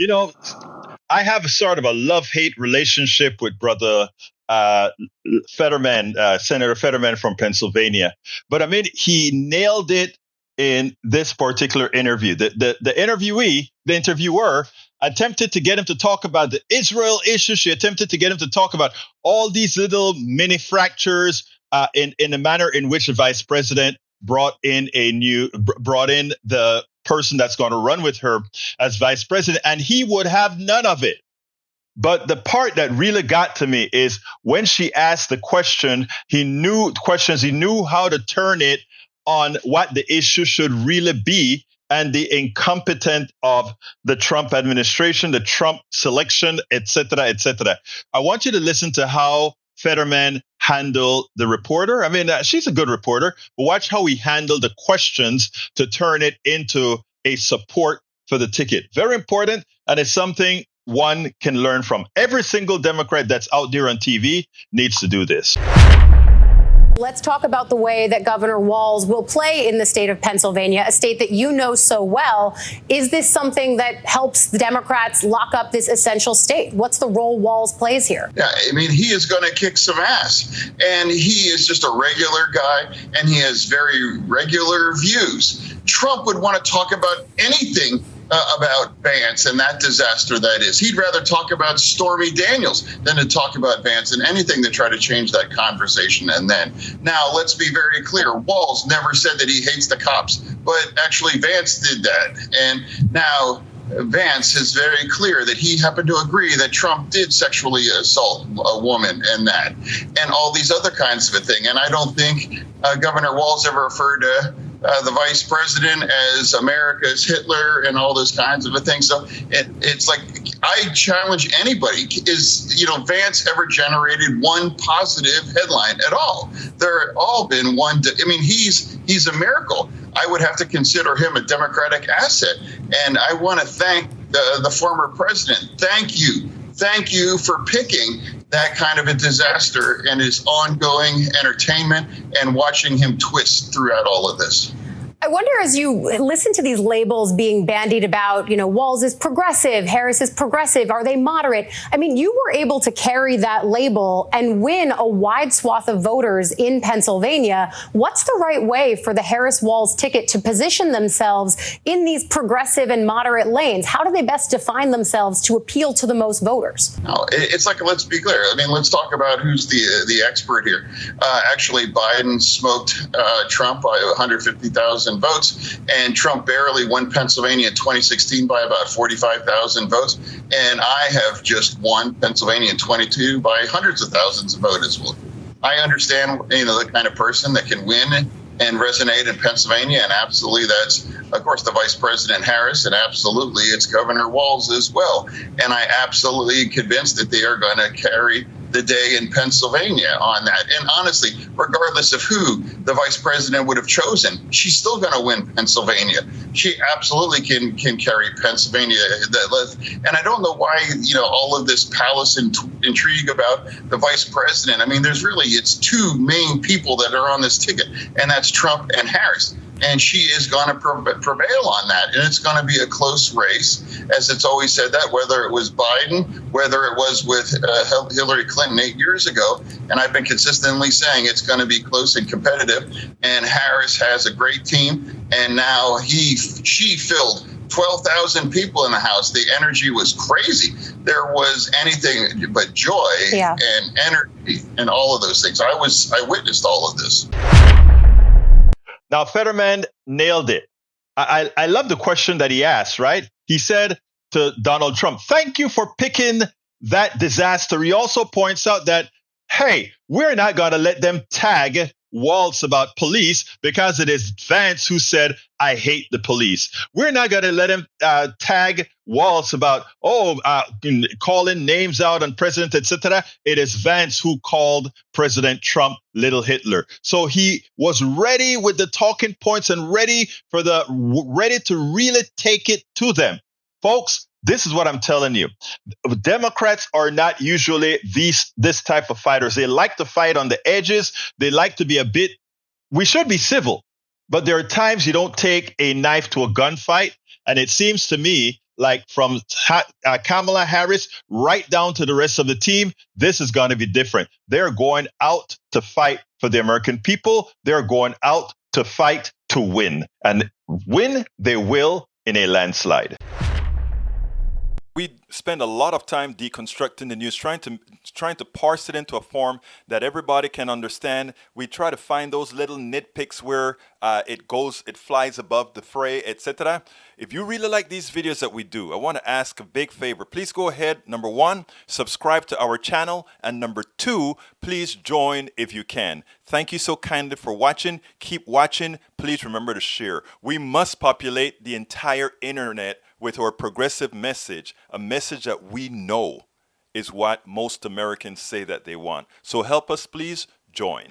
You know, I have a sort of a love-hate relationship with Brother Fetterman, Senator Fetterman from Pennsylvania. But I mean, he nailed it in this particular interview. The interviewee, the interviewer, attempted to get him to talk about the Israel issue. She attempted to get him to talk about all these little mini fractures in the manner in which the vice president brought in the person that's going to run with her as vice president, and he would have none of it. But the part that really got to me is when she asked the question, he knew how to turn it on what the issue should really be and the incompetence of the Trump administration, the Trump selection, et cetera, et cetera. I want you to listen to how Fetterman handled the reporter. I mean, she's a good reporter, but watch how he handled the questions to turn it into a support for the ticket. Very important, and it's something one can learn from. Every single Democrat that's out there on TV needs to do this. Let's talk about the way that Governor Walz will play in the state of Pennsylvania, a state that you know so well. Is this something that helps the Democrats lock up this essential state? What's the role Walz plays here? Yeah, I mean, he is going to kick some ass. And he is just a regular guy, and he has very regular views. Trump would want to talk about anything about Vance and that disaster that is. He'd rather talk about Stormy Daniels than to talk about Vance and anything to try to change that conversation. And then, now let's be very clear. Walz never said that he hates the cops, but actually Vance did that. And now Vance is very clear that he happened to agree that Trump did sexually assault a woman and that, and all these other kinds of a thing. And I don't think Governor Walz ever referred to the vice president as America's Hitler and all those kinds of a thing. So it's like, I challenge anybody. Is, Vance ever generated one positive headline at all? There have all been one. I mean, he's a miracle. I would have to consider him a Democratic asset. And I want to thank the former president. Thank you. Thank you for picking that kind of a disaster and his ongoing entertainment and watching him twist throughout all of this. I wonder, as you listen to these labels being bandied about, Walz is progressive, Harris is progressive, are they moderate? I mean, you were able to carry that label and win a wide swath of voters in Pennsylvania. What's the right way for the Harris-Walz ticket to position themselves in these progressive and moderate lanes? How do they best define themselves to appeal to the most voters? No, it's like, let's be clear. I mean, let's talk about who's the expert here. Actually, Biden smoked Trump by 150,000 votes, and Trump barely won Pennsylvania in 2016 by about 45,000 votes. And I have just won Pennsylvania in 22 by hundreds of thousands of votes. Well, I understand, the kind of person that can win and resonate in Pennsylvania. And absolutely, that's, of course, the Vice President Harris, and absolutely it's Governor Walz as well. And I absolutely convinced that they are going to carry the day in Pennsylvania on that. And honestly, regardless of who the vice president would have chosen, she's still going to win Pennsylvania. She absolutely can carry Pennsylvania. And I don't know why, all of this palace intrigue about the vice president. I mean, it's two main people that are on this ticket, and that's Trump and Harris. And she is going to prevail on that. And it's going to be a close race, as it's always said that, whether it was Biden, whether it was with Hillary Clinton 8 years ago. And I've been consistently saying it's going to be close and competitive. And Harris has a great team. And now she filled 12,000 people in the House. The energy was crazy. There was anything but joy and energy and all of those things. I witnessed all of this. Now, Fetterman nailed it. I love the question that he asked, right? He said to Donald Trump, thank you for picking that disaster. He also points out that, hey, we're not going to let them tag Walz about police because it is Vance who said, I hate the police. We're not going to let him tag Walz about, calling names out on president, etc. It is Vance who called President Trump Little Hitler. So he was ready with the talking points and ready to really take it to them. Folks, this is what I'm telling you. Democrats are not usually this type of fighters. They like to fight on the edges. They like to be we should be civil, but there are times you don't take a knife to a gunfight. And it seems to me like from Kamala Harris right down to the rest of the team, this is going to be different. They're going out to fight for the American people. They're going out to fight to win. And win, they will in a landslide. We spend a lot of time deconstructing the news, trying to parse it into a form that everybody can understand. We try to find those little nitpicks where it flies above the fray, etc. If you really like these videos that we do, I want to ask a big favor. Please go ahead. Number one, subscribe to our channel. And number two, please join if you can. Thank you so kindly for watching. Keep watching. Please remember to share. We must populate the entire internet with our progressive message, a message that we know is what most Americans say that they want. So help us, please join.